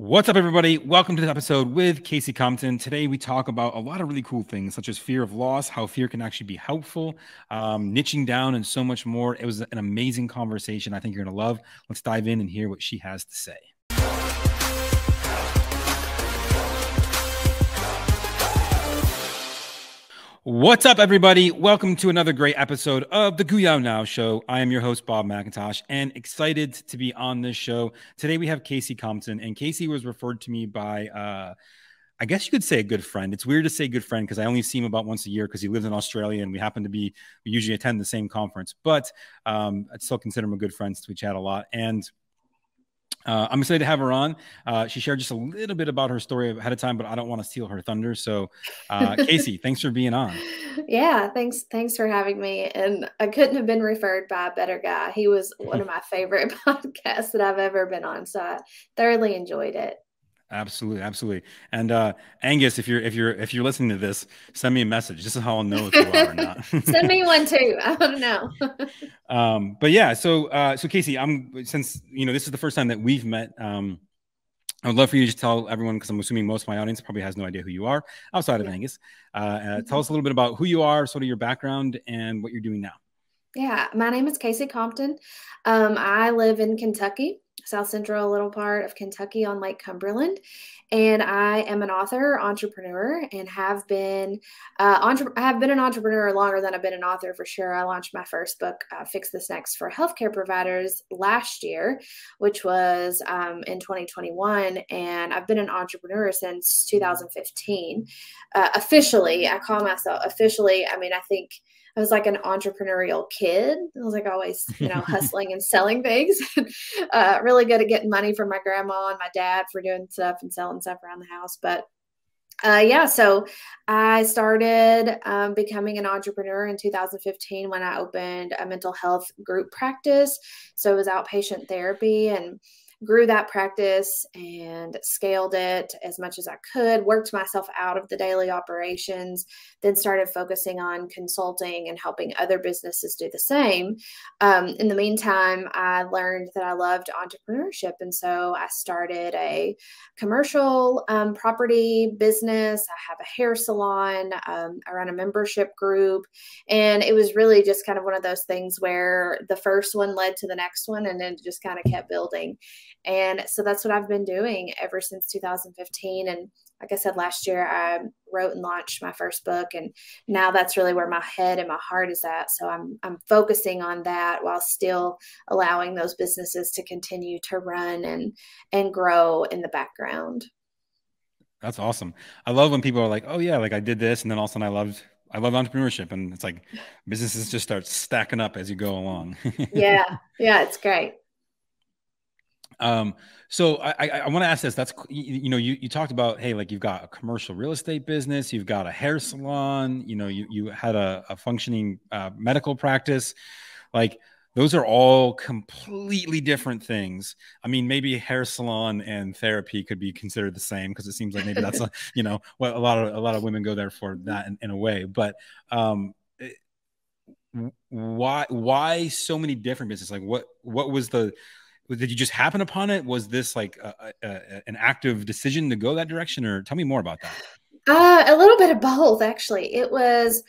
What's up, everybody? Welcome to the episode with Kasey Compton. Today, we talk about a lot of really cool things, such as fear of loss, how fear can actually be helpful, niching down, and so much more. It was an amazing conversation. I think you're going to love. Let's dive in and hear what she has to say. What's up, everybody? Welcome to another great episode of the GOOYOW Now Show. I am your host, Bob McIntosh, and excited to be on this show. Today, we have Kasey Compton, and Kasey was referred to me by, I guess you could say a good friend. It's weird to say good friend because I only see him about once a year because he lives in Australia, and we usually attend the same conference, but I'd still consider him a good friend since we chat a lot. And I'm excited to have her on. She shared just a little bit about her story ahead of time, but I don't want to steal her thunder. So, Kasey, thanks for being on. Yeah, thanks for having me. And I couldn't have been referred by a better guy. He was one of my favorite podcasts that I've ever been on. So I thoroughly enjoyed it. Absolutely, absolutely. And Angus, if you're listening to this, send me a message. This is how I'll know if you are or not. Send me one too. I want to know. But yeah, so Kasey, since this is the first time that we've met, I would love for you to just tell everyone, because I'm assuming most of my audience probably has no idea who you are outside of Angus. Tell us a little bit about who you are, sort of your background, and what you're doing now. Yeah, my name is Kasey Compton. I live in Kentucky, South Central, little part of Kentucky on Lake Cumberland. And I am an author, entrepreneur, and have been an entrepreneur longer than I've been an author for sure. I launched my first book, Fix This Next, for healthcare providers last year, which was in 2021. And I've been an entrepreneur since 2015. Officially, I call myself officially. I mean, I think I was like an entrepreneurial kid. I was like always, hustling and selling things. Really good at getting money from my grandma and my dad for doing stuff and selling stuff around the house. But so I started becoming an entrepreneur in 2015 when I opened a mental health group practice. So it was outpatient therapy, and grew that practice and scaled it as much as I could, worked myself out of the daily operations, then started focusing on consulting and helping other businesses do the same. In the meantime, I learned that I loved entrepreneurship. And so I started a commercial property business. I have a hair salon. I run a membership group. And it was really just kind of one of those things where the first one led to the next one, and then just kind of kept building. And so that's what I've been doing ever since 2015. And like I said, last year I wrote and launched my first book, and now that's really where my head and my heart is at. So I'm focusing on that while still allowing those businesses to continue to run and grow in the background. That's awesome. I love when people are like, "Oh yeah, like I did this," and then all of a sudden I love entrepreneurship, and it's like businesses just start stacking up as you go along. Yeah, it's great. So I want to ask this. That's, you talked about, hey, like you've got a commercial real estate business, you've got a hair salon, you had a functioning medical practice. Like those are all completely different things. I mean, maybe hair salon and therapy could be considered the same, because it seems like maybe that's what a lot of women go there for, that in a way. But why so many different businesses? Like what was did you just happen upon it? Was this like an active decision to go that direction, or tell me more about that? A little bit of both, actually. It was,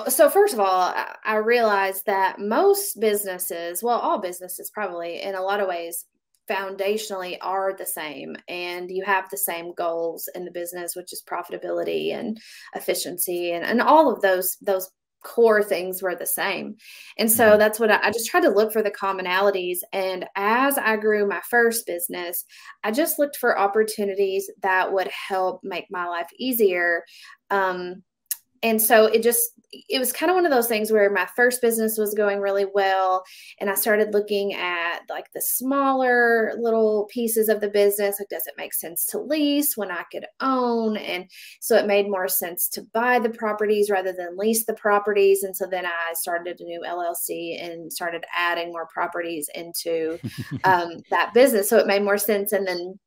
so first of all, I realized that most businesses, well, all businesses probably in a lot of ways foundationally are the same, and you have the same goals in the business, which is profitability and efficiency, and all of those core things were the same. And so that's what I just tried to look for the commonalities. And as I grew my first business, I just looked for opportunities that would help make my life easier. And so it was kind of one of those things where my first business was going really well. And I started looking at like the smaller little pieces of the business. Like, does it make sense to lease when I could own? And so it made more sense to buy the properties rather than lease the properties. And so then I started a new LLC and started adding more properties into that business. So it made more sense. And then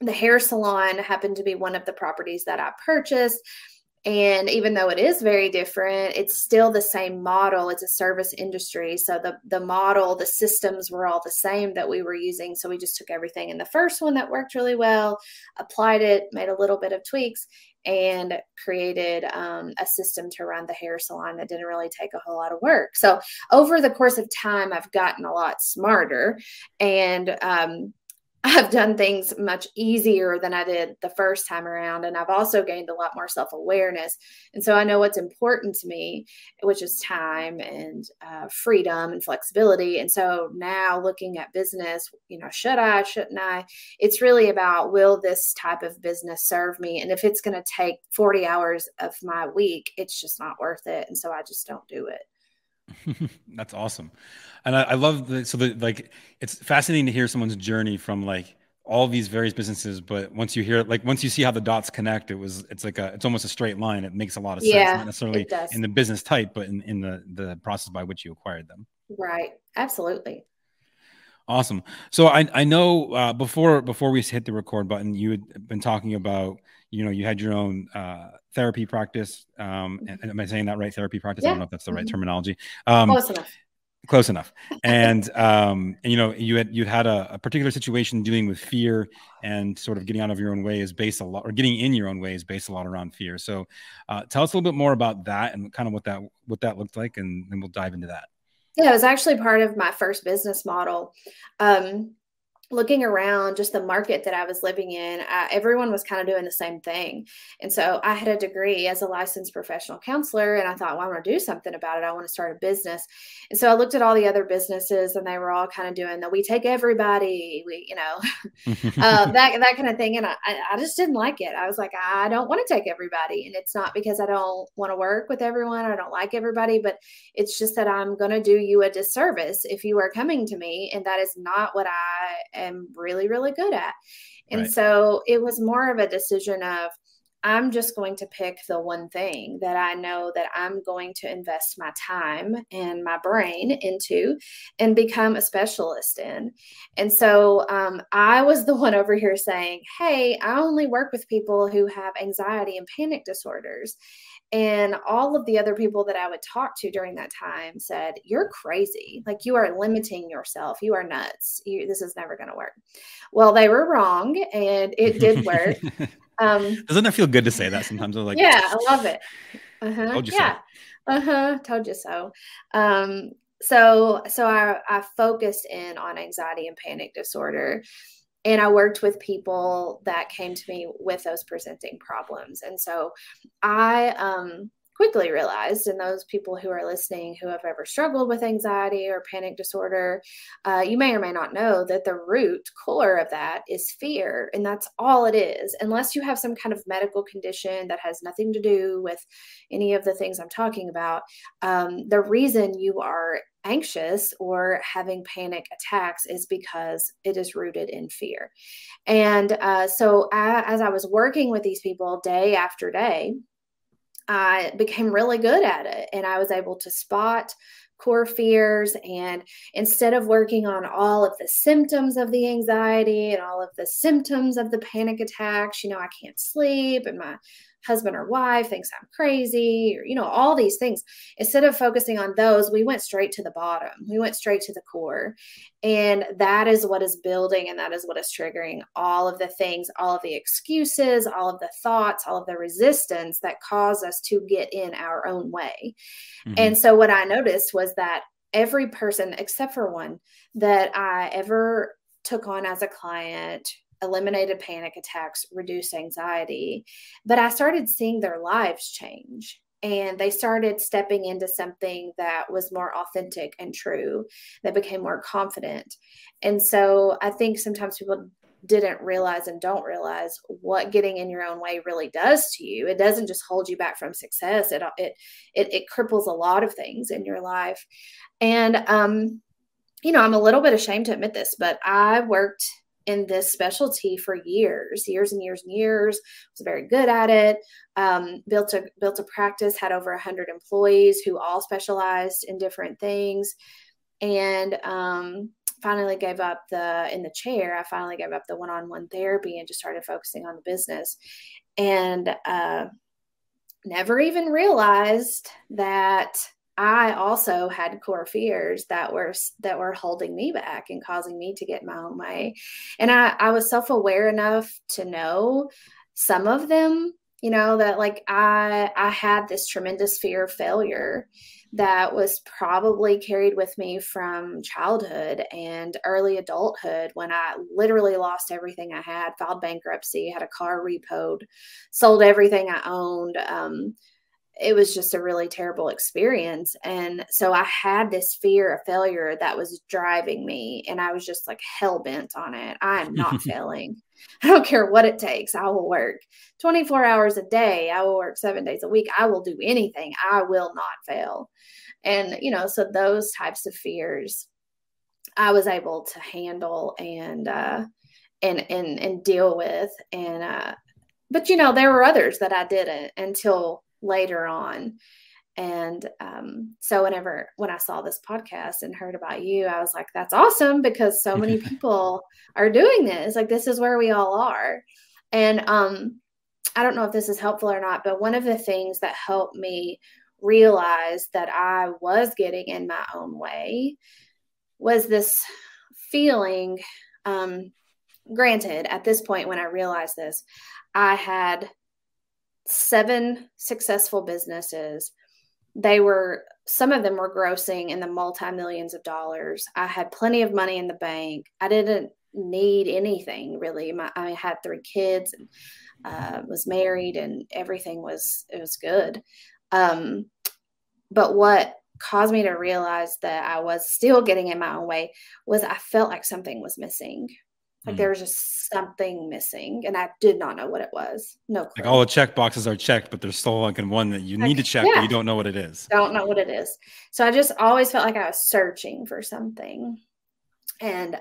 the hair salon happened to be one of the properties that I purchased. And even though it is very different, it's still the same model. It's a service industry. So the model, the systems were all the same that we were using. So we just took everything in the first one that worked really well, applied it, made a little bit of tweaks, and created a system to run the hair salon that didn't really take a whole lot of work. So over the course of time, I've gotten a lot smarter, and I've done things much easier than I did the first time around. And I've also gained a lot more self-awareness. And so I know what's important to me, which is time and freedom and flexibility. And so now looking at business, should I, shouldn't I? It's really about, will this type of business serve me? And if it's going to take 40 hours of my week, it's just not worth it. And so I just don't do it. That's awesome. And I love that. It's fascinating to hear someone's journey from like all these various businesses. But once you hear, like, once you see how the dots connect, it's almost a straight line. It makes a lot of sense, not necessarily in the business type, but in the process by which you acquired them. Right. Absolutely. Awesome. So I know before we hit the record button, you had been talking about, you had your own therapy practice. And am I saying that right? Therapy practice? Yeah. I don't know if that's the right terminology. Close enough. Close enough. And you'd had a particular situation dealing with fear, and sort of getting out of your own way is based a lot, or getting in your own way is based a lot around fear. So tell us a little bit more about that and kind of what that looked like, and then we'll dive into that. Yeah, it was actually part of my first business model. Looking around just the market that I was living in, everyone was kind of doing the same thing. And so I had a degree as a licensed professional counselor, and I thought, well, I want to do something about it. I want to start a business. And so I looked at all the other businesses, and they were all kind of doing that. We take everybody, that kind of thing. And I just didn't like it. I was like, I don't want to take everybody. And it's not because I don't want to work with everyone, or I don't like everybody, but it's just that I'm going to do you a disservice if you are coming to me. And that is not what I am really, really good at. And Right. So it was more of a decision of, I'm just going to pick the one thing that I know that I'm going to invest my time and my brain into and become a specialist in. And so I was the one over here saying, hey, I only work with people who have anxiety and panic disorders. And all of the other people that I would talk to during that time said, you're crazy. Like, you are limiting yourself. You are nuts. This is never going to work. Well, they were wrong, and it did work. Doesn't that feel good to say that sometimes? I'm like, yeah, I love it. Told you yeah. so. Told you so. So I focused in on anxiety and panic disorder. And I worked with people that came to me with those presenting problems. And so I quickly realized, and those people who are listening who have ever struggled with anxiety or panic disorder, you may or may not know that the root core of that is fear. And that's all it is. Unless you have some kind of medical condition that has nothing to do with any of the things I'm talking about, the reason you are anxious or having panic attacks is because it is rooted in fear. And so as I was working with these people day after day, I became really good at it, and I was able to spot core fears. And instead of working on all of the symptoms of the anxiety and all of the symptoms of the panic attacks, I can't sleep, and my husband or wife thinks I'm crazy, or, all these things. Instead of focusing on those, we went straight to the bottom. We went straight to the core. And that is what is building, and that is what is triggering all of the things, all of the excuses, all of the thoughts, all of the resistance that cause us to get in our own way. Mm-hmm. And so what I noticed was that every person, except for one that I ever took on as a client, eliminated panic attacks, reduced anxiety, but I started seeing their lives change, and they started stepping into something that was more authentic and true, that became more confident. And so I think sometimes people didn't realize and don't realize what getting in your own way really does to you. It doesn't just hold you back from success. It cripples a lot of things in your life. And, I'm a little bit ashamed to admit this, but I worked in this specialty for years and years and years. Was very good at it. Built a practice, had over 100 employees who all specialized in different things. And finally gave up I finally gave up the one-on-one therapy and just started focusing on the business. And never even realized that I also had core fears that were holding me back and causing me to get my own way. And I was self-aware enough to know some of them, that like I had this tremendous fear of failure that was probably carried with me from childhood and early adulthood, when I literally lost everything I had, filed bankruptcy, had a car repoed, sold everything I owned. It was just a really terrible experience. And so I had this fear of failure that was driving me, and I was just like hell bent on it. I am not failing. I don't care what it takes. I will work 24 hours a day. I will work 7 days a week. I will do anything. I will not fail. And, so those types of fears I was able to handle and deal with. And, but, there were others that I didn't until later on. And so when I saw this podcast and heard about you, I was like, that's awesome, because so many people are doing this. Like, this is where we all are. And I don't know if this is helpful or not, but one of the things that helped me realize that I was getting in my own way was this feeling. Granted, at this point, when I realized this, I had 7 successful businesses. Some of them were grossing in the multi-millions of dollars. I had plenty of money in the bank. I didn't need anything really. I had 3 kids and was married, and everything was good. But what caused me to realize that I was still getting in my own way was I felt like something was missing. Like there was just something missing, and I did not know what it was. No clue. Like all the check boxes are checked, but there's still like one that you need to check, but you don't know what it is. Don't know what it is. So I just always felt like I was searching for something. And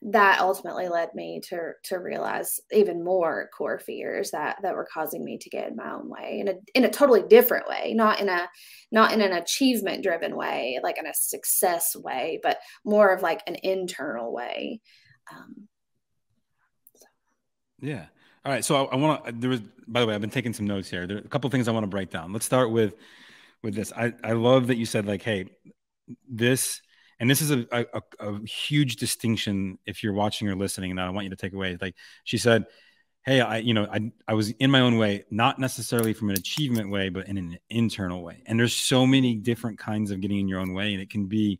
that ultimately led me to realize even more core fears that were causing me to get in my own way in a totally different way, not in an achievement driven way, like in a success way, but more of like an internal way. Yeah. All right. So by the way, I've been taking some notes here. There are a couple of things I want to break down. Let's start with this. I love that you said like, hey, this is a huge distinction if you're watching or listening, and I want you to take away. Like she said, hey, I was in my own way, not necessarily from an achievement way, but in an internal way. And there's so many different kinds of getting in your own way. And it can be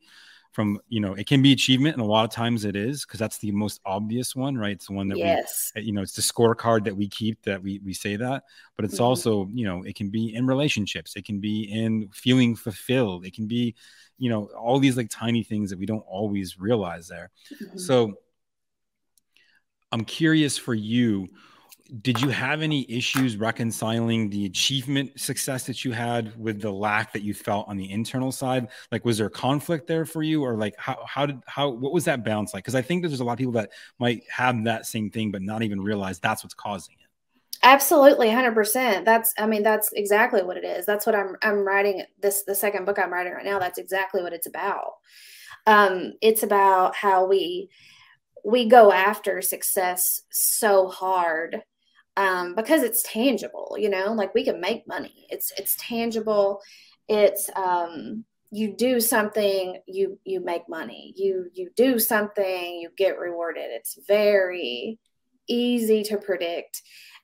it can be achievement. And a lot of times it is, because that's the most obvious one, right? It's the one that it's the scorecard that we keep, that we say that, but it's also, it can be in relationships. It can be in feeling fulfilled. It can be, all these like tiny things that we don't always realize there. So I'm curious for you, did you have any issues reconciling the achievement success that you had with the lack that you felt on the internal side? Like, was there a conflict there for you, or like what was that balance like? Because I think there's a lot of people that might have that same thing, but not even realize that's what's causing it. Absolutely. 100%. That's exactly what it is. That's what I'm writing. The second book I'm writing right now, that's exactly what it's about. It's about how we go after success so hard. Because it's tangible, like we can make money. It's tangible. It's, you do something, you make money, you do something, you get rewarded. It's very easy to predict.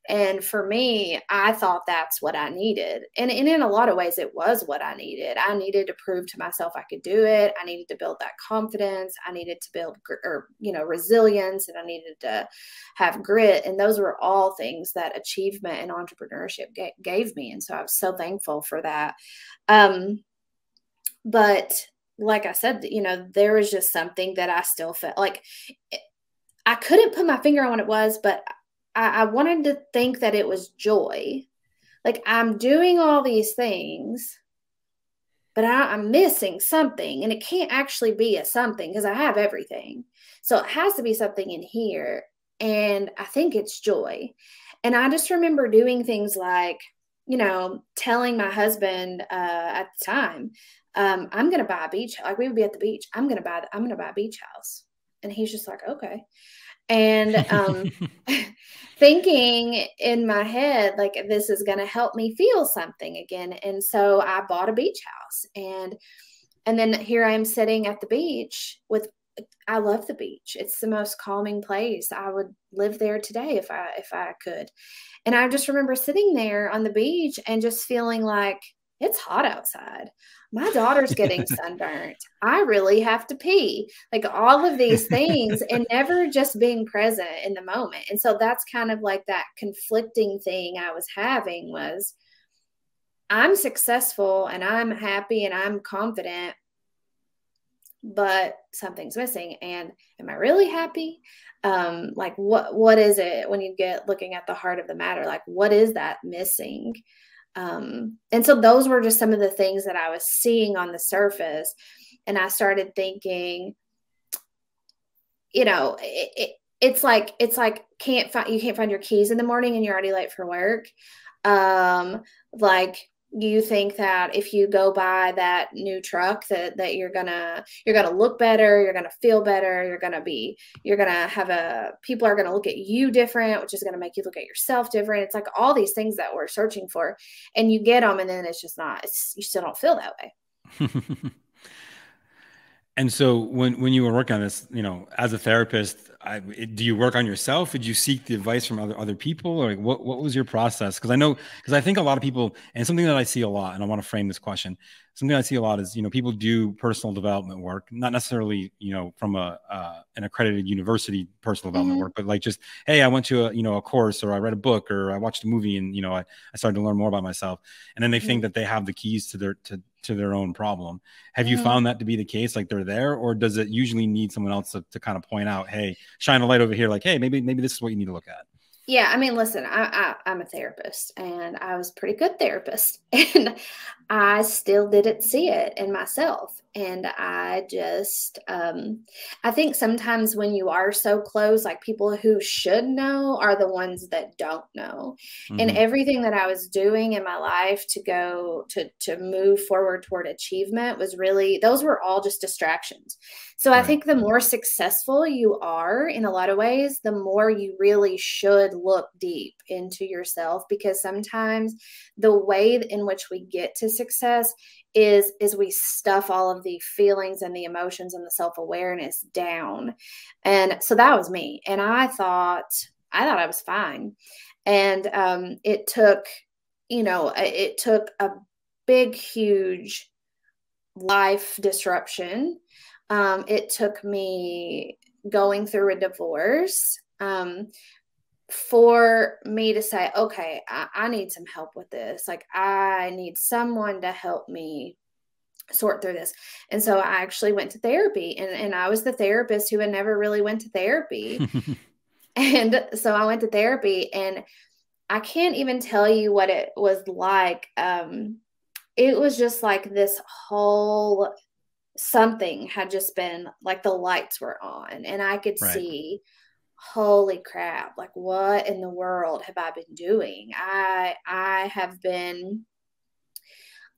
And for me, I thought that's what I needed. And in a lot of ways, it was what I needed. I needed to prove to myself I could do it. I needed to build that confidence. I needed to build, resilience, and I needed to have grit. And those were all things that achievement and entrepreneurship gave me. And so I was so thankful for that. But like I said, there was just something that I still felt like I couldn't put my finger on what it was, but I wanted to think that it was joy. Like, I'm doing all these things, but I'm missing something, and it can't actually be a something because I have everything. So it has to be something in here. And I think it's joy. And I just remember doing things like, telling my husband at the time, I'm going to buy a beach. Like, we would be at the beach. I'm going to buy a beach house. And he's just like, okay. And thinking in my head, like, this is going to help me feel something again. And so I bought a beach house, and then here I am sitting at the beach with, I love the beach. It's the most calming place. I would live there today if I could. And I just remember sitting there on the beach and just feeling like it's hot outside. My daughter's getting sunburnt. I really have to pee. Like all of these things, and never just being present in the moment. And so that's kind of like that conflicting thing I was having was, I'm successful and I'm happy and I'm confident, but something's missing. And am I really happy? Like what is it when you get looking at the heart of the matter? Like, what is that missing? And so those were just some of the things that I was seeing on the surface. And I started thinking, it's like you can't find your keys in the morning and you're already late for work. Like, you think that if you go buy that new truck that you're gonna look better, you're gonna feel better, people are gonna look at you different, which is gonna make you look at yourself different. It's like all these things that we're searching for, and you get them, and then it's just not. You still don't feel that way. And so when you were working on this, as a therapist, do you work on yourself? Did you seek the advice from other people, or like, what was your process? Because I think a lot of people, and something that I see a lot, and I want to frame this question. Something I see a lot is, people do personal development work, not necessarily, from an accredited university personal development work, but like just, hey, I went to a course, or I read a book, or I watched a movie, and I started to learn more about myself. And then they think that they have the keys to their own problem. Have you found that to be the case? Like they're there, or does it usually need someone else to kind of point out, hey, shine a light over here, like, hey, maybe this is what you need to look at? Yeah, I mean, listen, I'm a therapist, and I was a pretty good therapist, and I still didn't see it in myself. And I just, I think sometimes when you are so close, like people who should know are the ones that don't know. And everything that I was doing in my life to move forward toward achievement was really, those were all just distractions. So I think the more successful you are in a lot of ways, the more you really should look deep into yourself, because sometimes the way in which we get to success is we stuff all of the feelings and the emotions and the self-awareness down. And so that was me. And I thought I was fine. And it took a big, huge life disruption. It took me going through a divorce for me to say, okay, I need some help with this. Like, I need someone to help me sort through this. And so I actually went to therapy, and I was the therapist who had never really went to therapy. And so I went to therapy, and I can't even tell you what it was like. It was just like this whole something had just been like, the lights were on, and I could see, holy crap, like, what in the world have I been doing? I have been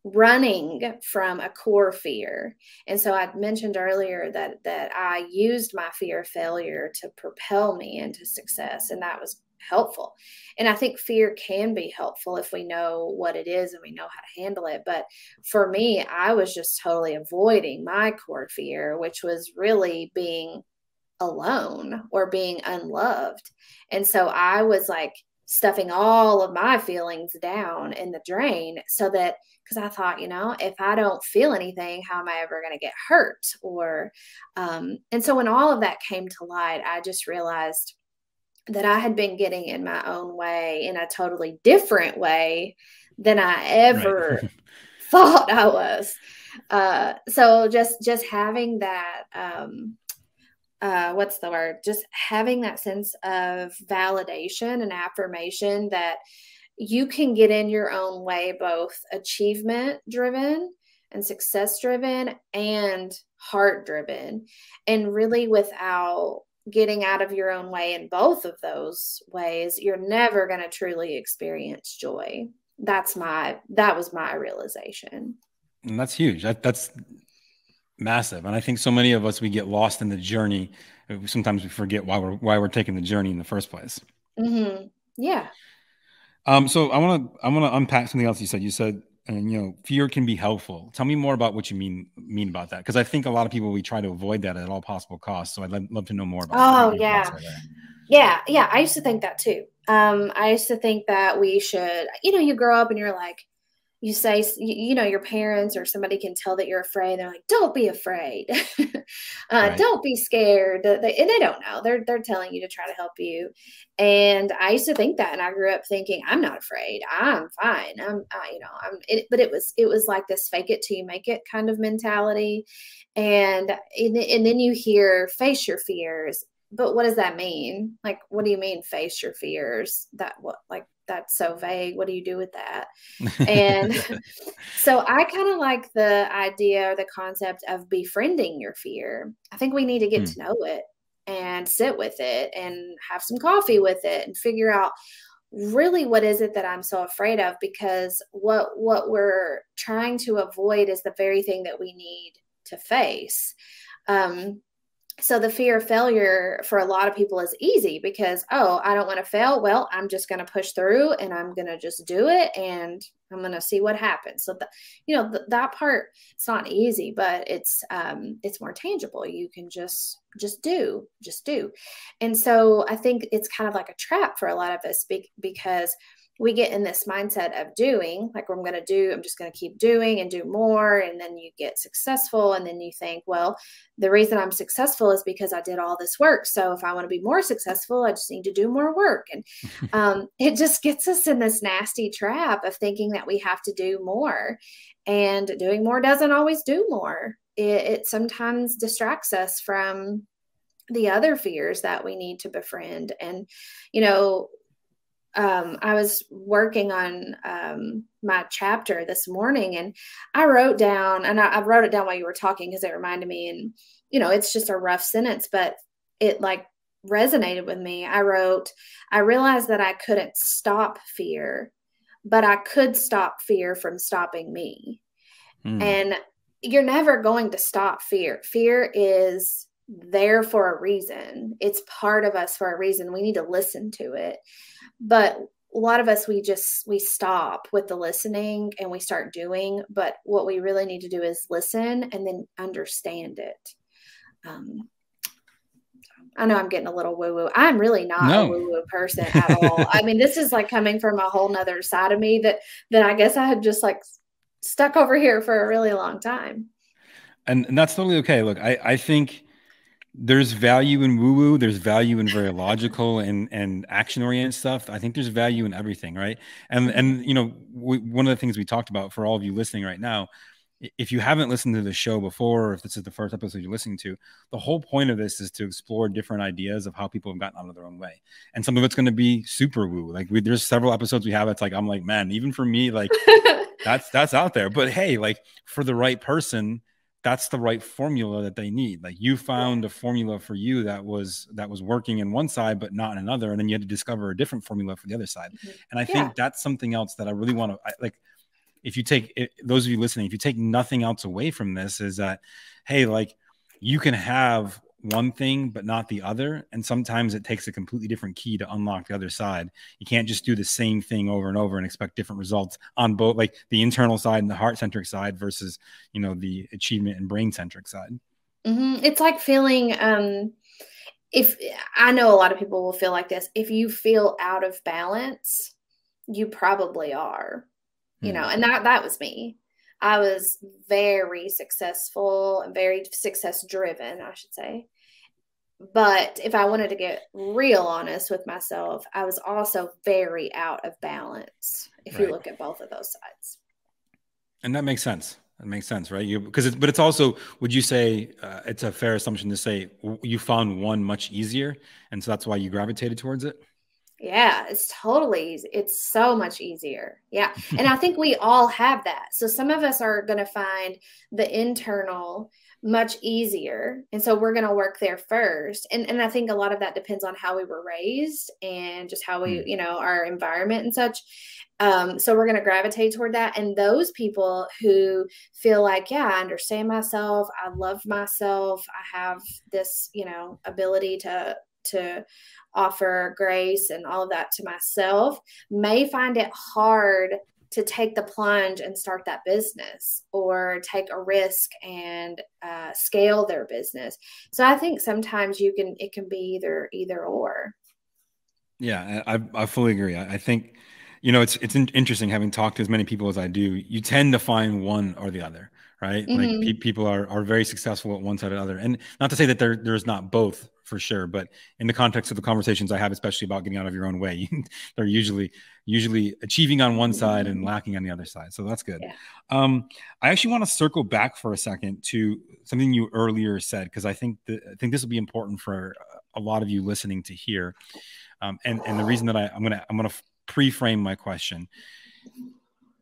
running from a core fear. And so I mentioned earlier that I used my fear of failure to propel me into success, and that was helpful. And I think fear can be helpful if we know what it is and we know how to handle it. But for me, I was just totally avoiding my core fear, which was really being alone or being unloved. And so I was like stuffing all of my feelings down in the drain, so that, because I thought, if I don't feel anything, how am I ever going to get hurt? And so when all of that came to light, I just realized that I had been getting in my own way in a totally different way than I ever thought I was. So just having that, what's the word? Just having that sense of validation and affirmation that you can get in your own way, both achievement driven and success driven and heart driven, and really without getting out of your own way in both of those ways, you're never going to truly experience joy. That was my realization. And that's huge. That's massive. And I think so many of us, we get lost in the journey. Sometimes we forget why we're taking the journey in the first place. Yeah. So I want to unpack something else you said. You said, and fear can be helpful. Tell me more about what you mean about that, because I think a lot of people, we try to avoid that at all possible costs. So I'd love to know more about what Oh, your thoughts yeah. are there. Yeah. Yeah. I used to think that too. I used to think that we should, you grow up and you're like, you say, your parents or somebody can tell that you're afraid. They're like, don't be afraid. Right. Don't be scared. And they don't know. They're telling you to try to help you. And I used to think that. And I grew up thinking, I'm not afraid. I'm fine. But it was like this fake it till you make it kind of mentality. And then you hear face your fears. But what does that mean? Like, what do you mean face your fears? That's so vague. What do you do with that? And so I kind of like the idea or the concept of befriending your fear. I think we need to get to know it and sit with it and have some coffee with it and figure out really what is it that I'm so afraid of, because what we're trying to avoid is the very thing that we need to face. So the fear of failure for a lot of people is easy because, oh, I don't want to fail. Well, I'm just going to push through and I'm going to just do it and I'm going to see what happens. So that part, it's not easy, but it's more tangible. You can just do. And so I think it's kind of like a trap for a lot of us because we get in this mindset of doing, like, I'm just going to keep doing and do more. And then you get successful. And then you think, well, the reason I'm successful is because I did all this work. So if I want to be more successful, I just need to do more work. And it just gets us in this nasty trap of thinking that we have to do more. And doing more doesn't always do more. It sometimes distracts us from the other fears that we need to befriend. And, I was working on my chapter this morning, and I wrote down, and I wrote it down while you were talking because it reminded me, and it's just a rough sentence, but it like resonated with me. I realized that I couldn't stop fear, but I could stop fear from stopping me. And you're never going to stop fear. Fear is there for a reason. It's part of us for a reason. We need to listen to it. But a lot of us, we stop with the listening and we start doing. But what we really need to do is listen and then understand it. I know I'm getting a little woo-woo. I'm really not a woo-woo person at all. I mean, this is like coming from a whole nother side of me that I guess I had just like stuck over here for a really long time. And that's totally okay. Look, I think there's value in woo-woo. There's value in very logical and action-oriented stuff. I think there's value in everything, right? And one of the things we talked about for all of you listening right now, if you haven't listened to the show before, or if this is the first episode you're listening to, the whole point of this is to explore different ideas of how people have gotten out of their own way. And some of it's going to be super woo. Like there's several episodes we have. It's like, I'm like, man, even for me, like that's out there. But hey, like for the right person, that's the right formula that they need. Like you found a formula for you that was working in one side, but not in another. And then you had to discover a different formula for the other side. And I think that's something else that I really want to like. If you take it, those of you listening, if you take nothing else away from this, is that, hey, like you can have one thing, but not the other. And sometimes it takes a completely different key to unlock the other side. You can't just do the same thing over and over and expect different results on both, like the internal side and the heart-centric side versus, the achievement and brain-centric side. It's like feeling, if I know a lot of people will feel like this, if you feel out of balance, you probably are. And that was me. I was very successful and very success driven, I should say. But if I wanted to get real honest with myself, I was also very out of balance if you look at both of those sides. And that makes sense. That makes sense, right? But it's also, would you say it's a fair assumption to say you found one much easier, and so that's why you gravitated towards it? Yeah, it's totally easy. It's so much easier. Yeah. And I think we all have that. So some of us are going to find the internal much easier. And so we're going to work there first. And I think a lot of that depends on how we were raised and just how we, our environment and such. So we're going to gravitate toward that. And those people who feel like, yeah, I understand myself. I love myself. I have this, ability to offer grace and all of that to myself may find it hard to take the plunge and start that business or take a risk and scale their business. So I think sometimes it can be either or. Yeah, I fully agree. I think, you know, it's interesting having talked to as many people as I do. You tend to find one or the other, right? Like people are very successful at one side or the other, and not to say that there's not both for sure, but in the context of the conversations I have, especially about getting out of your own way, they're usually achieving on one side and lacking on the other side. So that's good. Yeah. I actually want to circle back for a second to something you earlier said, because I think this will be important for a lot of you listening to hear. And the reason that I'm gonna pre-frame my question.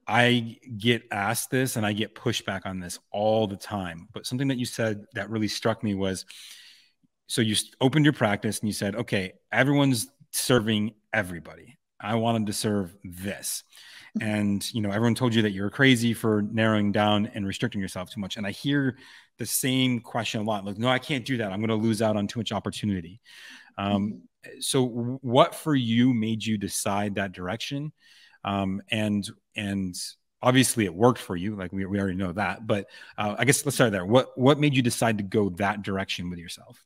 I get asked this and I get pushback on this all the time, but something that you said that really struck me was, so you opened your practice and you said, okay, everyone's serving everybody. I wanted to serve this. And, you know, everyone told you that you're crazy for narrowing down and restricting yourself too much. And I hear the same question a lot. Like, no, I can't do that. I'm going to lose out on too much opportunity. So what for you made you decide that direction? And obviously it worked for you. Like we already know that, but I guess let's start there. What made you decide to go that direction with yourself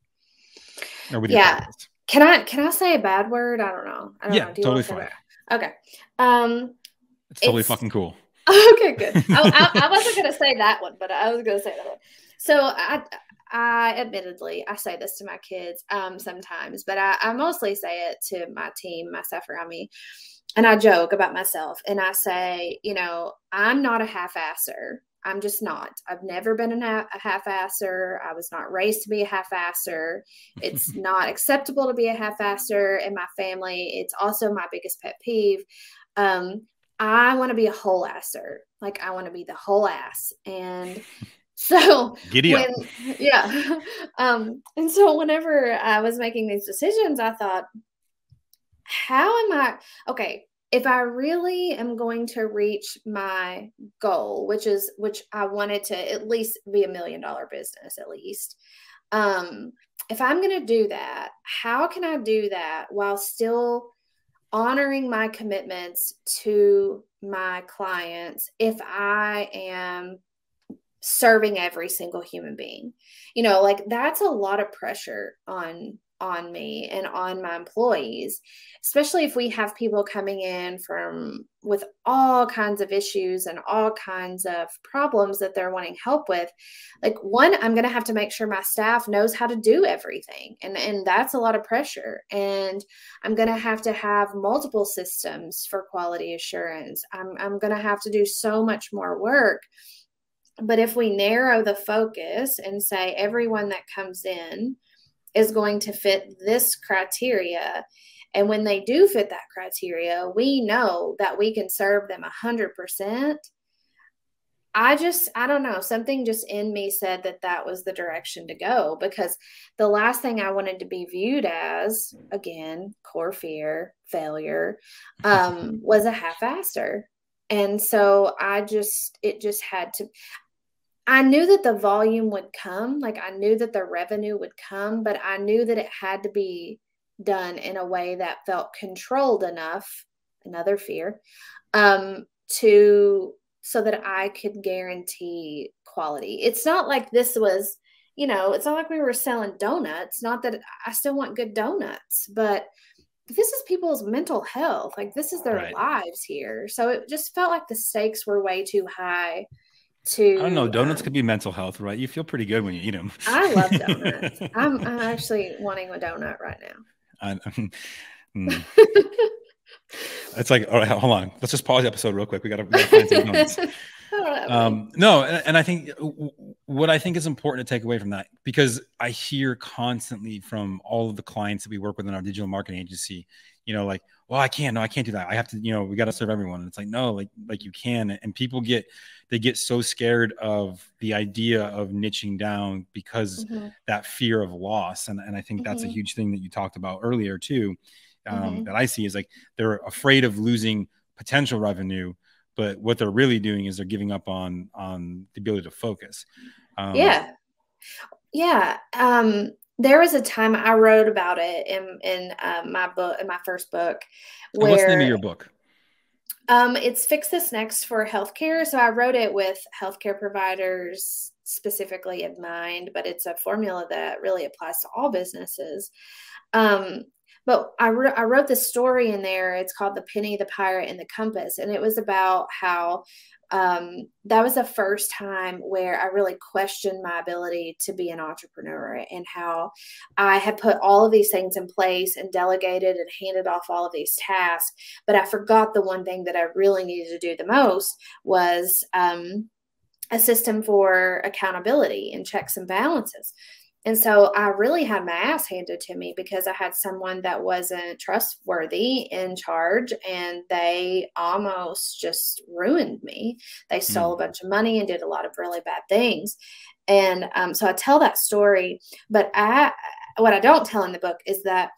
or with your practice? Can I say a bad word? I don't know. Do you totally fine. Okay. It's totally fucking cool. Okay, good. I wasn't going to say that one, but I was going to say that one. So I admittedly, I say this to my kids sometimes, but I mostly say it to my team, my staff around me. And I joke about myself and I say, you know, I'm not a half-asser. I'm just not. I've never been a half-asser. I was not raised to be a half-asser. It's not acceptable to be a half-asser in my family. It's also my biggest pet peeve. I want to be a whole asser. Like I want to be the whole ass. And so giddy up. Yeah. And so whenever I was making these decisions, I thought, okay, if I really am going to reach my goal, which I wanted to at least be $1 million business, at least. If I'm going to do that, how can I do that while still honoring my commitments to my clients if I am serving every single human being? You know, like that's a lot of pressure on me and on my employees, especially if we have people coming in with all kinds of issues and all kinds of problems that they're wanting help with. Like one, I'm going to have to make sure my staff knows how to do everything. And that's a lot of pressure. And I'm going to have multiple systems for quality assurance. I'm going to have to do so much more work. But if we narrow the focus and say everyone that comes in is going to fit this criteria, and when they do fit that criteria, we know that we can serve them 100%. I don't know, something just in me said that was the direction to go, because the last thing I wanted to be viewed as, again, core fear, failure, was a half-asser. And so it just had to, I knew that the volume would come, like I knew that the revenue would come, but I knew that it had to be done in a way that felt controlled enough, another fear, so that I could guarantee quality. It's not like this was, you know, it's not like we were selling donuts. Not that I still want good donuts, but this is people's mental health. Like this is their lives here. So it just felt like the stakes were way too high. I don't know. Donuts could be mental health, right? You feel pretty good when you eat them. I love donuts. I'm actually wanting a donut right now. It's like, all right, hold on. Let's just pause the episode real quick. We gotta find some donuts. No, and I think what I think is important to take away from that, because I hear constantly from all of the clients that we work with in our digital marketing agency, you know, like, well, I can't do that. I have to, you know, we got to serve everyone. And it's like, no, like you can. And people get so scared of the idea of niching down because that fear of loss. And I think that's a huge thing that you talked about earlier too, that I see is like, they're afraid of losing potential revenue, but what they're really doing is they're giving up on the ability to focus. Yeah. There was a time I wrote about it in my book, in my first book, And what's the name of where your book? it's Fix This Next for healthcare. So I wrote it with healthcare providers specifically in mind, but it's a formula that really applies to all businesses. Um, but I wrote this story in there. It's called The Penny, the Pirate, and the Compass. And it was about how that was the first time where I really questioned my ability to be an entrepreneur, and how I had put all of these things in place and delegated and handed off all of these tasks. But I forgot the one thing that I really needed to do the most was a system for accountability and checks and balances. And so I really had my ass handed to me because I had someone that wasn't trustworthy in charge, and they almost just ruined me. They stole a bunch of money and did a lot of really bad things. And so I tell that story, but what I don't tell in the book is that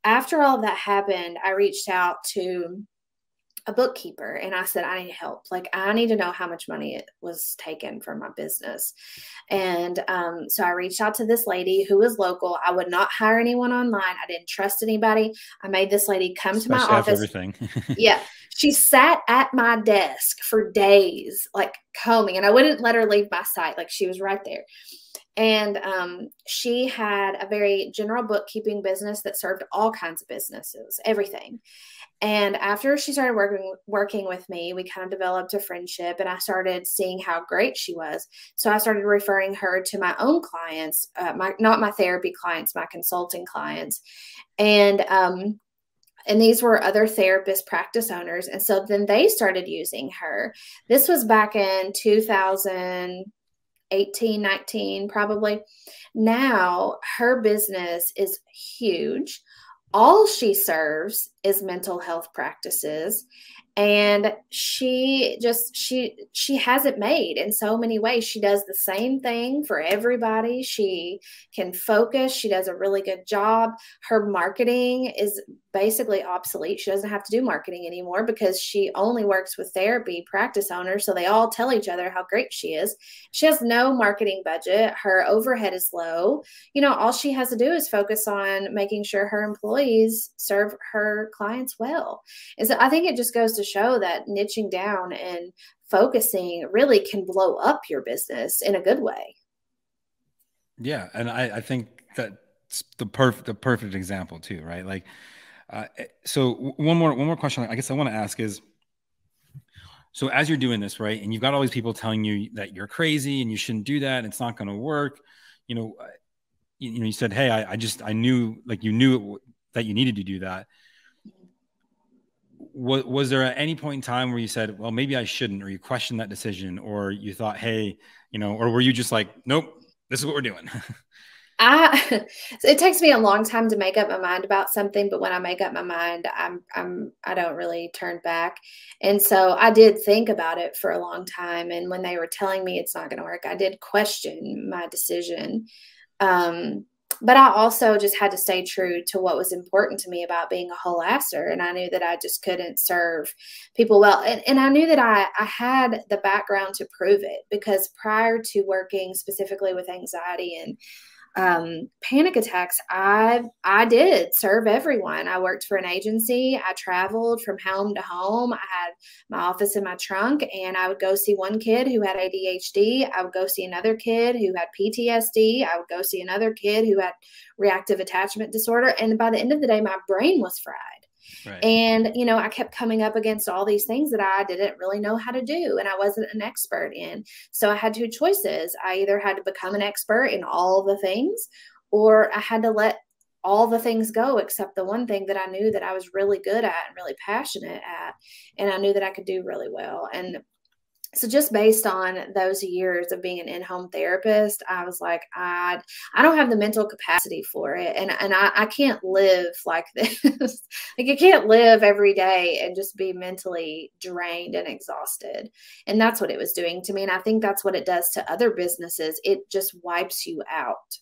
after all that happened, I reached out to a bookkeeper and I said, I need help. Like, I need to know how much money it was taken from my business. And so I reached out to this lady who was local. I would not hire anyone online. I didn't trust anybody. I made this lady come to my office. Everything. Yeah. She sat at my desk for days, like combing, and I wouldn't let her leave my sight. Like, she was right there. And she had a very general bookkeeping business that served all kinds of businesses, everything. And after she started working with me, we kind of developed a friendship, and I started seeing how great she was. So I started referring her to my own clients, not my therapy clients, my consulting clients. And these were other therapist practice owners. And so then they started using her. This was back in 2018, 19, probably. Now her business is huge. All she serves is mental health practices, and she has it made in so many ways. She does the same thing for everybody. She can focus. She does a really good job. Her marketing is basically obsolete. She doesn't have to do marketing anymore because she only works with therapy practice owners, so they all tell each other how great she is. She has no marketing budget. Her overhead is low. All she has to do is focus on making sure her employees serve her clients well. And so I think it just goes to show that niching down and focusing really can blow up your business in a good way. Yeah. And I think that's the perfect example too, right? Like, so one more question I guess I want to ask is, so as you're doing this, right, and you've got all these people telling you that you're crazy and you shouldn't do that, and it's not going to work, you said, hey, I knew, like, you knew that you needed to do that. Was there at any point in time where you said, well, maybe I shouldn't, or you questioned that decision, or you thought, hey, or were you just like, nope, this is what we're doing? It takes me a long time to make up my mind about something, but when I make up my mind, I don't really turn back. And so I did think about it for a long time. And when they were telling me it's not going to work, I did question my decision. But I also just had to stay true to what was important to me about being a whole asser. And I knew that I just couldn't serve people well. And I knew that I had the background to prove it, because prior to working specifically with anxiety and panic attacks, I did serve everyone. I worked for an agency. I traveled from home to home. I had my office in my trunk, and I would go see one kid who had ADHD. I would go see another kid who had PTSD. I would go see another kid who had reactive attachment disorder. And by the end of the day, my brain was fried. Right. And, I kept coming up against all these things that I didn't really know how to do, and I wasn't an expert in. So I had two choices. I either had to become an expert in all the things, or I had to let all the things go except the one thing that I knew that I was really good at and really passionate at, and I knew that I could do really well. And so just based on those years of being an in-home therapist, I was like, I don't have the mental capacity for it. And I can't live like this. Like, you can't live every day and just be mentally drained and exhausted. And that's what it was doing to me. And I think that's what it does to other businesses. It just wipes you out.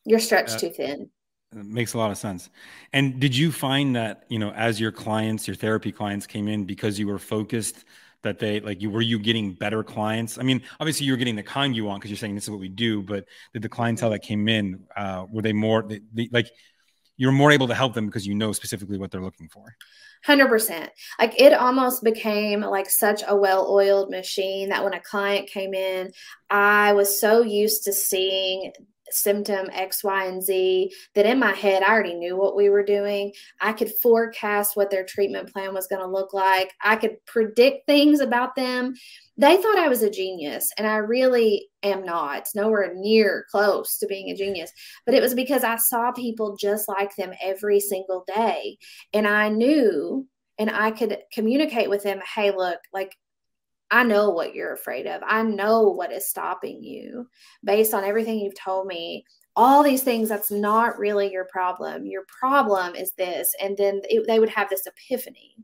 You're stretched too thin. It makes a lot of sense. And did you find that, as your therapy clients came in, because you were focused, that they like you? Were you getting better clients? I mean, obviously you were getting the kind you want because you're saying this is what we do, but did the clientele that came in, were they more like you're more able to help them because you know specifically what they're looking for? 100%. Like it almost became like such a well-oiled machine that when a client came in, I was so used to seeing symptom X, Y, and Z that in my head, I already knew what we were doing. I could forecast what their treatment plan was going to look like. I could predict things about them. They thought I was a genius, and I really am not. Nowhere near close to being a genius. But it was because I saw people just like them every single day. And I knew, and I could communicate with them, hey, look, like, I know what you're afraid of. I know what is stopping you based on everything you've told me. All these things, that's not really your problem. Your problem is this. And then they would have this epiphany.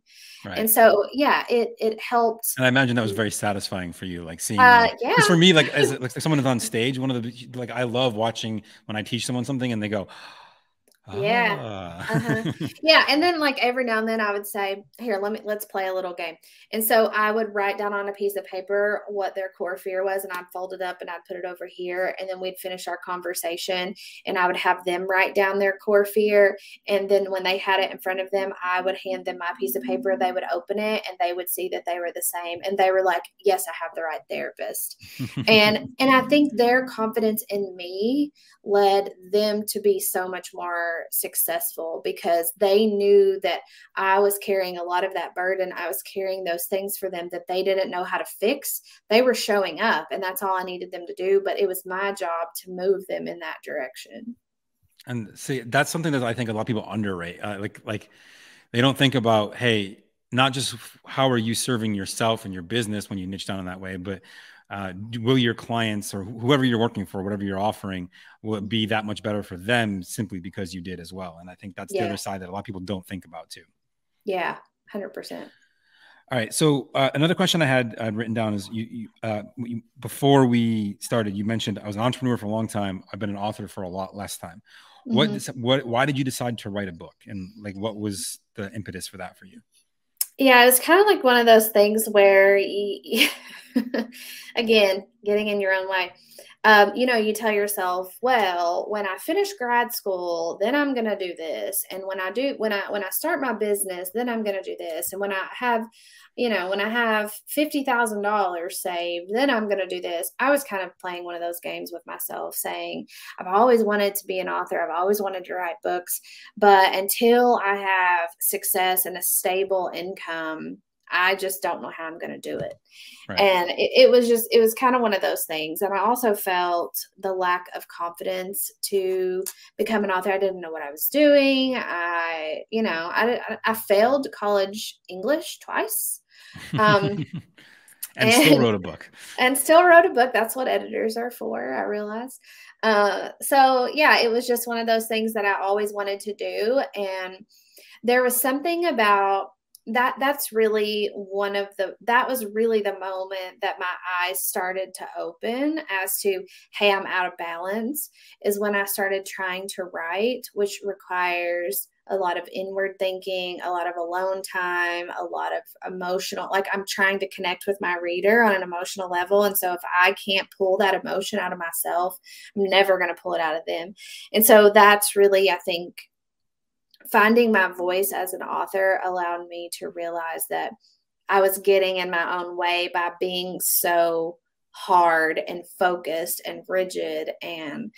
Right. And so, yeah, it helped. And I imagine that was very satisfying for you, like seeing, yeah. Because for me, like as like someone is on stage, one of the like I love watching when I teach someone something and they go, Yeah. Yeah. And then like every now and then I would say, here, let's play a little game. And so I would write down on a piece of paper what their core fear was, and I'd fold it up and I'd put it over here. And then we'd finish our conversation and I would have them write down their core fear. And then when they had it in front of them, I would hand them my piece of paper. They would open it and they would see that they were the same. And they were like, yes, I have the right therapist. and I think their confidence in me led them to be so much more successful because they knew that I was carrying a lot of that burden. I was carrying those things for them that they didn't know how to fix. They were showing up, and that's all I needed them to do. But it was my job to move them in that direction. And see, that's something that I think a lot of people underrate. Like they don't think about, hey, not just how are you serving yourself and your business when you niche down in that way, but will your clients or whoever you're working for, whatever you're offering, will it be that much better for them simply because you did as well? And I think that's the other side that a lot of people don't think about too. Yeah, 100%. All right. So another question I had written down is before we started, you mentioned I was an entrepreneur for a long time. I've been an author for a lot less time. Why did you decide to write a book? And like, what was the impetus for that for you? Yeah, it was kind of like one of those things where, again, getting in your own way. You tell yourself, well, when I finish grad school, then I'm going to do this. And when I start my business, then I'm going to do this. And when I have $50,000 saved, then I'm going to do this. I was kind of playing one of those games with myself saying, I've always wanted to be an author. I've always wanted to write books, but until I have success and a stable income, I just don't know how I'm going to do it. Right. And it was kind of one of those things. And I also felt the lack of confidence to become an author. I didn't know what I was doing. I failed college English twice. And still wrote a book. And still wrote a book. That's what editors are for, I realized. So yeah, it was just one of those things that I always wanted to do. And there was something about that was really the moment that my eyes started to open as to, hey, I'm out of balance, is when I started trying to write, which requires a lot of inward thinking, a lot of alone time, a lot of emotional, like I'm trying to connect with my reader on an emotional level. And so if I can't pull that emotion out of myself, I'm never going to pull it out of them. And so that's really, I think, finding my voice as an author allowed me to realize that I was getting in my own way by being so hard and focused and rigid. And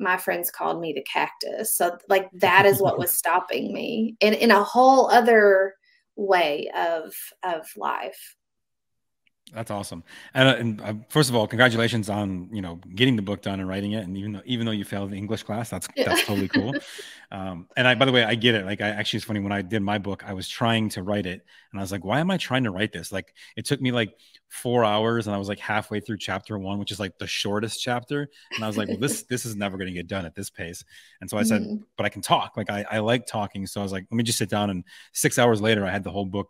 my friends called me the cactus. So like that is what was stopping me in a whole other way of life. That's awesome. And first of all, congratulations on, getting the book done and writing it. And even though you failed the English class, that's totally cool. And by the way, I get it. Like it's funny, when I did my book, I was trying to write it and I was like, why am I trying to write this? Like it took me like 4 hours and I was like halfway through chapter 1, which is like the shortest chapter. And I was like, well, this is never going to get done at this pace. And so I said, but I can talk. Like I like talking. So I was like, let me just sit down. And 6 hours later, I had the whole book,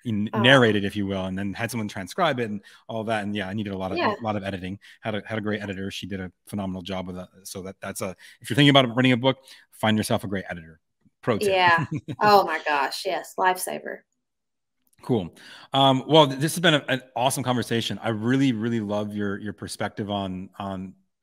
narrated, if you will, and then had someone transcribe it and all that. And yeah, I needed a lot of editing. Had a great editor. She did a phenomenal job with that. So that's if you're thinking about writing a book, find yourself a great editor. Pro tip. Yeah. Oh my gosh. Yes. Lifesaver. Cool. Well, this has been an awesome conversation. I really, really love your perspective on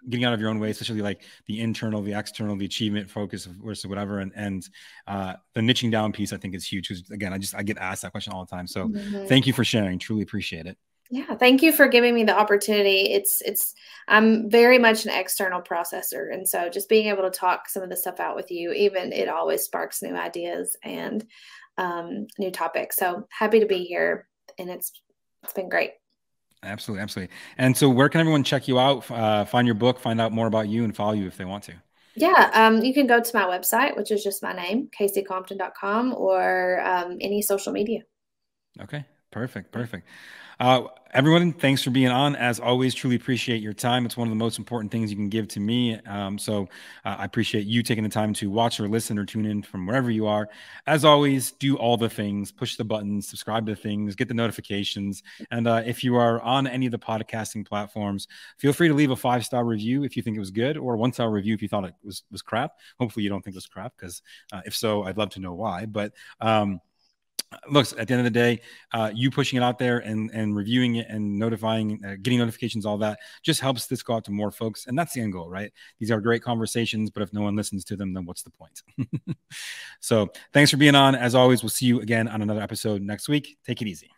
getting out of your own way, especially like the internal, the external, the achievement focus versus whatever, and the niching down piece. I think is huge because again, I get asked that question all the time. So thank you for sharing. Truly appreciate it. Yeah, thank you for giving me the opportunity. I'm very much an external processor, and so just being able to talk some of the stuff out with you, even it always sparks new ideas and new topics. So happy to be here, and it's been great. Absolutely, absolutely. And so, where can everyone check you out, find your book, find out more about you, and follow you if they want to? Yeah, you can go to my website, which is just my name, KaseyCompton.com, or any social media. Okay, perfect, perfect. Everyone, thanks for being on. As always, truly appreciate your time. It's one of the most important things you can give to me. I appreciate you taking the time to watch or listen or tune in from wherever you are. As always, do all the things, push the buttons, subscribe to things, get the notifications. And if you are on any of the podcasting platforms, feel free to leave a 5-star review if you think it was good, or a 1-star review if you thought it was crap. Hopefully you don't think it was crap, because if so, I'd love to know why. But look, at the end of the day, you pushing it out there and reviewing it and notifying, getting notifications, all that just helps this go out to more folks. And that's the end goal, right? These are great conversations, but if no one listens to them, then what's the point? So thanks for being on. As always, we'll see you again on another episode next week. Take it easy.